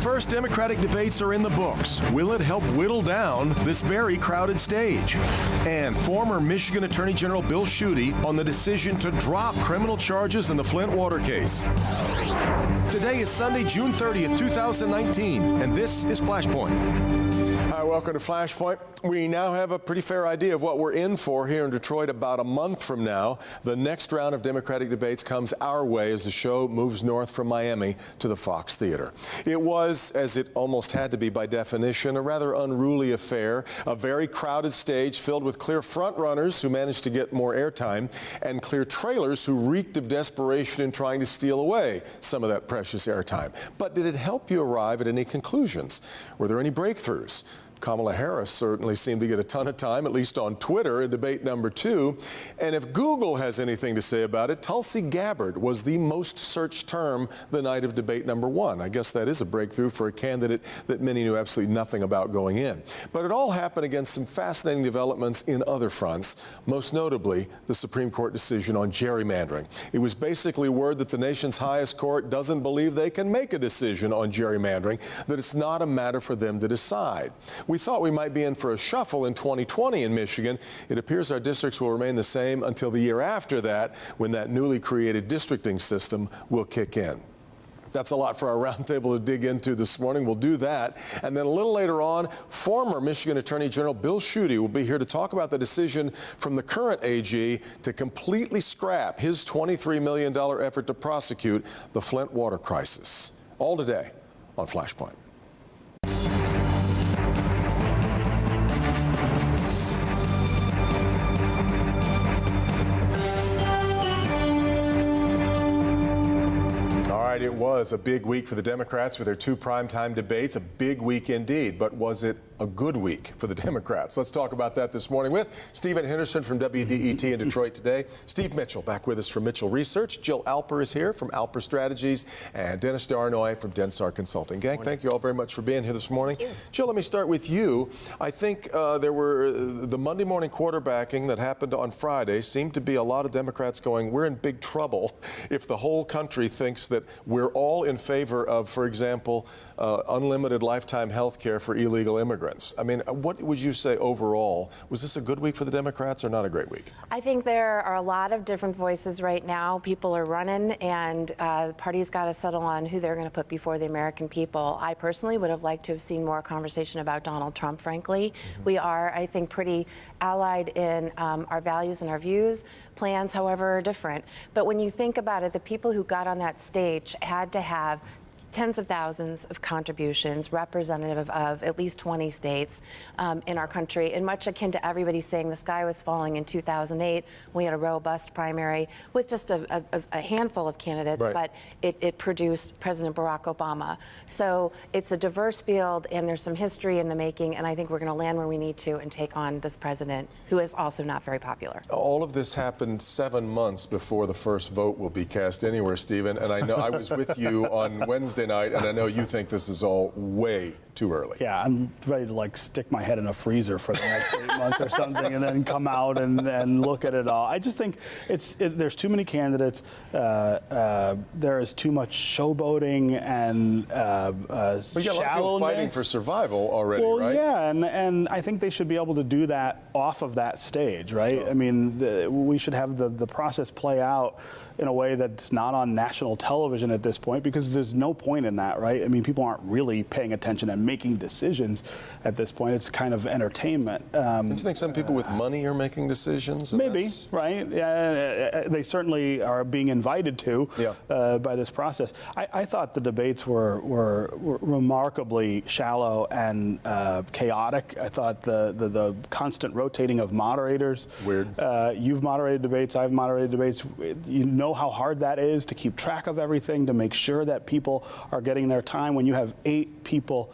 first Democratic debates are in the books. Will it help whittle down this very crowded stage? And former Michigan Attorney General Bill Schuette on the decision to drop criminal charges in the Flint water case. Today is Sunday, June 30th, 2019, and this is Flashpoint. Hi, welcome to Flashpoint. We now have a pretty fair idea of what we're in for here in Detroit about a month from now. The next round of Democratic debates comes our way as the show moves north from Miami to the Fox Theater. It was, as it almost had to be by definition, a rather unruly affair, a very crowded stage filled with clear frontrunners who managed to get more airtime and clear trailers who reeked of desperation in trying to steal away some of that precious airtime. But did it help you arrive at any conclusions? Were there any breakthroughs? Kamala Harris certainly seemed to get a ton of time, at least on Twitter, in debate number 2. And if Google has anything to say about it, Tulsi Gabbard was the most searched term the night of debate number 1. I guess that is a breakthrough for a candidate that many knew absolutely nothing about going in. But it all happened against some fascinating developments in other fronts, most notably the Supreme Court decision on gerrymandering. It was basically word that the nation's highest court doesn't believe they can make a decision on gerrymandering, that it's not a matter for them to decide. We thought we might be in for a shuffle in 2020 in Michigan. It appears our districts will remain the same until the year after that, when that newly created districting system will kick in. That's a lot for our roundtable to dig into this morning. We'll do that. And then a little later on, former Michigan Attorney General Bill Schuette will be here to talk about the decision from the current AG to completely scrap his $23 million effort to prosecute the Flint water crisis. All today on Flashpoint. It was a big week for the Democrats with their 2 primetime debates, a big week indeed. But was it a good week for the Democrats? Let's talk about that this morning with Stephen Henderson from WDET in Detroit today. Steve Mitchell back with us from Mitchell Research. Jill Alper is here from Alper Strategies, and Dennis Darnoy from Densar Consulting. Gang, thank you all very much for being here this morning. Jill, let me start with you. I think there were the Monday morning quarterbacking that happened on Friday seemed to be a lot of Democrats going, we're in big trouble if the whole country thinks that we're all in favor of, for example, unlimited lifetime health care for illegal immigrants. I mean, what would you say overall? Was this a good week for the Democrats or not a great week? I think there are a lot of different voices right now. People are running, and the party's got to settle on who they're going to put before the American people. I personally would have liked to have seen more conversation about Donald Trump, frankly. We are, I think, pretty allied in our values and our views. Plans, however, are different. But when you think about it, the people who got on that stage had to have tens of thousands of contributions representative of at least 20 states in our country, and much akin to everybody saying the sky was falling in 2008. We had a robust primary with just a handful of candidates, right. But it produced President Barack Obama. So it's a diverse field, and there's some history in the making, and I think we're going to land where we need to and take on this president, who is also not very popular. All of this happened 7 months before the first vote will be cast anywhere, Stephen, and I know I was with you on Wednesday night, and I know you think this is all way too early. Yeah, I'm ready to stick my head in a freezer for the next 8 months or something, and then come out and look at it all. I just think there's too many candidates. There is too much showboating and shallowness. But you got a lot of people fighting for survival already, well, right? Yeah, and I think they should be able to do that off of that stage, right? Sure. I mean, we should have the process play out in a way that's not on national television at this point, because there's no point in that, right? I mean, people aren't really paying attention and making decisions at this point. It's kind of entertainment. Don't you think some people with money are making decisions? Maybe, right? They certainly are being invited to by this process. I thought the debates were remarkably shallow and chaotic. I thought the constant rotating of moderators. Weird. You've moderated debates, I've moderated debates. You know how hard that is to keep track of everything, to make sure that people are getting their time. When you have 8 people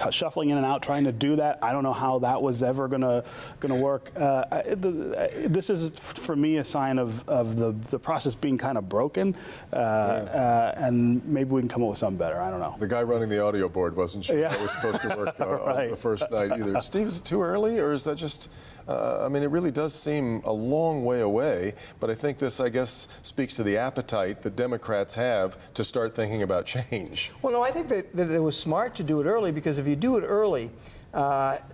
shuffling in and out, trying to do that. I don't know how that was ever going to work. This is, for me, a sign of the process being kind of broken, and maybe we can come up with something better. I don't know. The guy running the audio board wasn't sure that was supposed to work on the first night either. Steve, is it too early, or is that just? I mean, it really does seem a long way away, but I think this, I guess, speaks to the appetite that Democrats have to start thinking about change. Well, no, I think that it was smart to do it early, because if you do it early,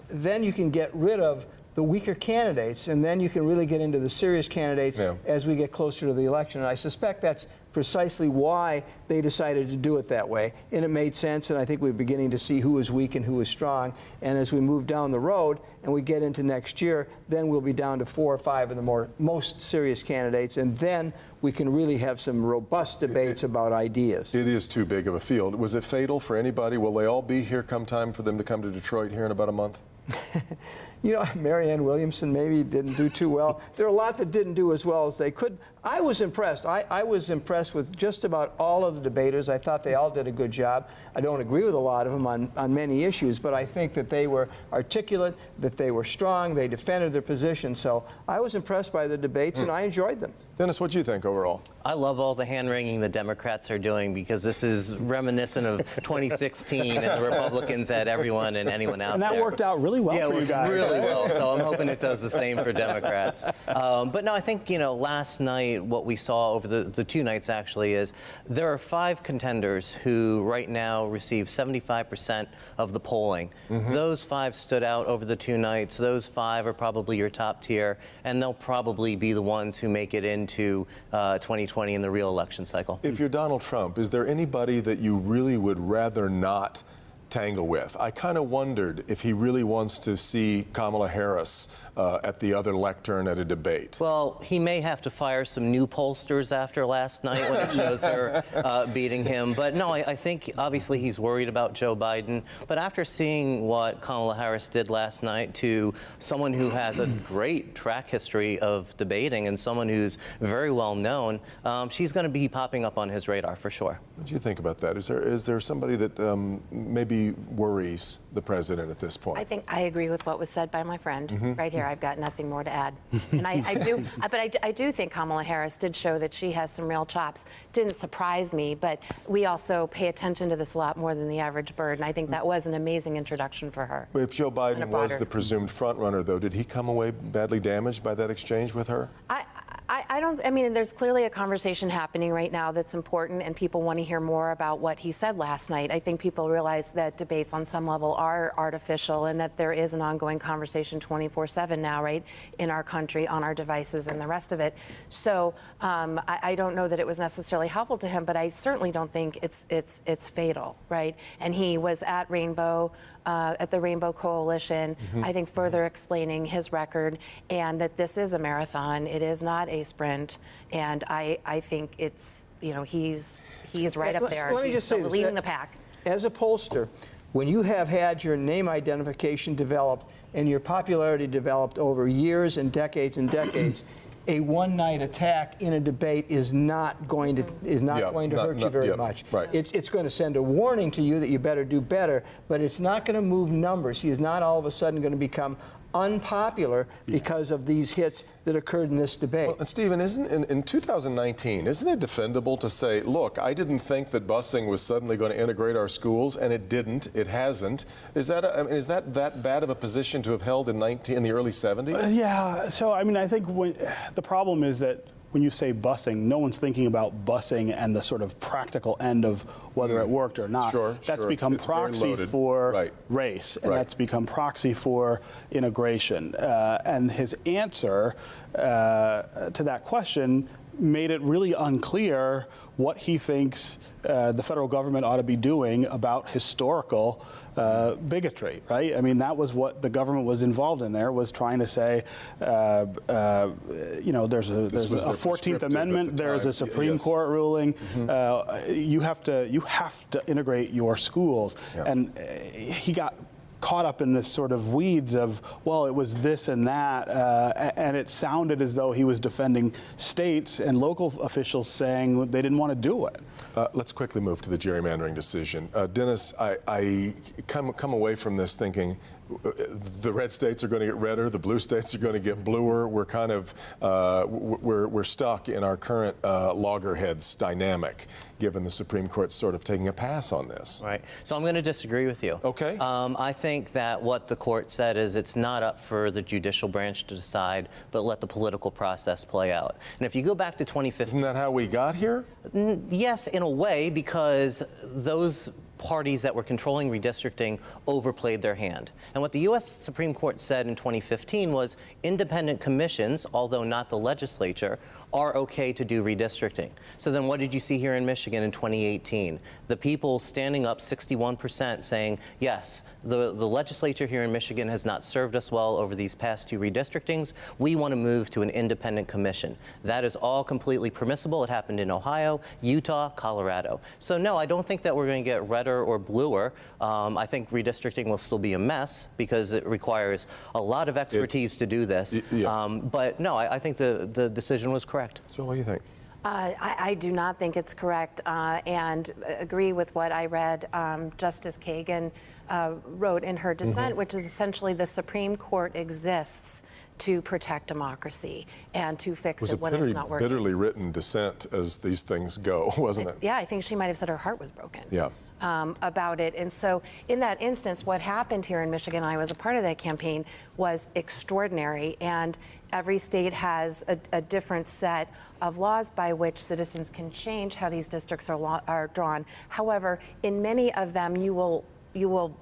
then you can get rid of the weaker candidates, and then you can really get into the serious candidates as we get closer to the election. And I suspect that's precisely why they decided to do it that way. And it made sense, and I think we're beginning to see who is weak and who is strong. And as we move down the road and we get into next year, then we'll be down to 4 or 5 of the most serious candidates, and then we can really have some robust debates about ideas. It is too big of a field. Was it fatal for anybody? Will they all be here come time for them to come to Detroit here in about a month? You know, Marianne Williamson maybe didn't do too well. There are a lot that didn't do as well as they could. I was impressed. I was impressed with just about all of the debaters. I thought they all did a good job. I don't agree with a lot of them on many issues, but I think that they were articulate, that they were strong, they defended their position. So I was impressed by the debates, and I enjoyed them. Dennis, what do you think overall? I love all the hand-wringing the Democrats are doing, because this is reminiscent of 2016 and the Republicans had everyone and anyone out there. And that worked out really well for you guys. Really well. So I'm hoping it does the same for Democrats. But no, I think, last night what we saw over the 2 nights actually is there are 5 contenders who right now receive 75% of the polling. Those 5 stood out over the 2 nights. Those 5 are probably your top tier, and they'll probably be the ones who make it into 2020 in the real election cycle. If you're Donald Trump, is there anybody that you really would rather not tangle with? I kind of wondered if he really wants to see Kamala Harris at the other lectern at a debate. Well, he may have to fire some new pollsters after last night when it shows her beating him. But no, I think obviously he's worried about Joe Biden. But after seeing what Kamala Harris did last night to someone who has a great track history of debating and someone who's very well known, she's going to be popping up on his radar for sure. What do you think about that? Is there somebody that maybe worries the president at this point? I think I agree with what was said by my friend right here. I've got nothing more to add. And I do think Kamala Harris did show that she has some real chops. Didn't surprise me, but we also pay attention to this a lot more than the average bird, and I think that was an amazing introduction for her. If Joe Biden was the presumed front runner, though, did he come away badly damaged by that exchange with her? I mean, there's clearly a conversation happening right now that's important, and people want to hear more about what he said last night. I think people realize that debates on some level are artificial, and that there is an ongoing conversation 24/7 now, right, in our country, on our devices and the rest of it. So I don't know that it was necessarily helpful to him, but I certainly don't think it's fatal, right? And he was at the Rainbow Coalition, I think further explaining his record, and that this is a marathon. It is not a sprint, and I think it's, he's right up there. Let me just say this, leading the pack. As a pollster, when you have had your name identification developed and your popularity developed over years and decades, a one-night attack in a debate is not going to hurt you very much. Right. It's going to send a warning to you that you better do better, but it's not going to move numbers. He is not all of a sudden going to become unpopular because of these hits that occurred in this debate. Well, Stephen, in 2019, isn't it defendable to say, look, I didn't think that busing was suddenly going to integrate our schools, and it didn't, it hasn't. Is that bad of a position to have held in the early 70s? Yeah, so I mean, I think the problem is that when you say busing, no one's thinking about busing and the sort of practical end of whether it worked or not. That's become it's proxy for race, and that's become proxy for integration. And his answer to that question made it really unclear what he thinks the federal government ought to be doing about historical bigotry, right? I mean, that was what the government was involved in there, was trying to say, there's a 14th Amendment, there's a Supreme Court ruling, you have to integrate your schools. And he got caught up in this sort of weeds of, well, it was this and that, and it sounded as though he was defending states and local officials saying they didn't want to do it. Let's quickly move to the gerrymandering decision. Dennis, I come away from this thinking the red states are going to get redder, the blue states are going to get bluer. We're kind of we're stuck in our current loggerheads dynamic, given the Supreme Court sort of taking a pass on this. Right. So I'm going to disagree with you. Okay. I think that what the court said is it's not up for the judicial branch to decide, but let the political process play out. And if you go back to 2015, isn't that how we got here? Yes, in a way, because those parties that were controlling redistricting overplayed their hand. And what the U.S. Supreme Court said in 2015 was independent commissions, although not the legislature, are okay to do redistricting. So then what did you see here in Michigan in 2018? The people standing up 61% saying, yes, the legislature here in Michigan has not served us well over these past 2 redistrictings. We want to move to an independent commission. That is all completely permissible. It happened in Ohio, Utah, Colorado. So no, I don't think that we're going to get redder or bluer. I think redistricting will still be a mess because it requires a lot of expertise to do this. But no, I think the decision was correct. So what do you think? I do not think it's correct, and agree with what I read Justice Kagan wrote in her dissent, which is essentially the Supreme Court exists to protect democracy and to fix it when it's not working. It was a bitterly written dissent as these things go, wasn't it? Yeah, I think she might have said her heart was broken. Yeah. About it. And so in that instance, what happened here in Michigan, and I was a part of that campaign, was extraordinary. And every state has a different set of laws by which citizens can change how these districts are drawn. However, in many of them, you will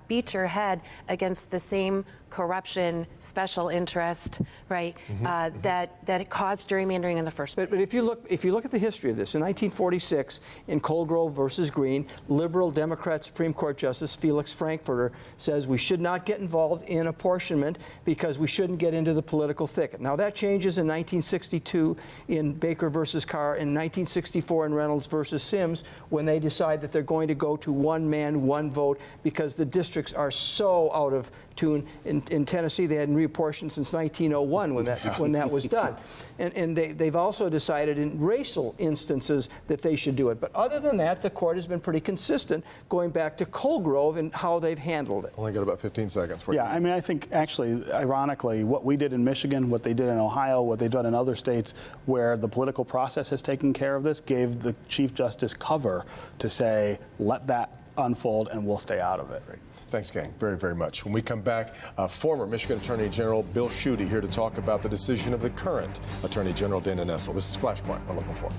beat your head against the same corruption, special interest, right? That caused gerrymandering in the first place. But if you look at the history of this, in 1946, in Colgrove versus Green, liberal Democrat Supreme Court Justice Felix Frankfurter says we should not get involved in apportionment because we shouldn't get into the political thicket. Now that changes in 1962 in Baker versus Carr, in 1964 in Reynolds versus Sims, when they decide that they're going to go to one man, one vote, because the districts are so out of tune. In Tennessee, they hadn't reapportioned since 1901 when that was done. And they've also decided in racial instances that they should do it. But other than that, the court has been pretty consistent going back to Colgrove and how they've handled it. Only got about 15 seconds for you. Yeah, I mean, I think actually, ironically, what we did in Michigan, what they did in Ohio, what they've done in other states where the political process has taken care of this, gave the Chief Justice cover to say, let that unfold and we'll stay out of it. Great. Thanks, gang, very, very much. When we come back, former Michigan Attorney General Bill Schuette here to talk about the decision of the current Attorney General Dana Nessel. This is Flashpoint on Local 4.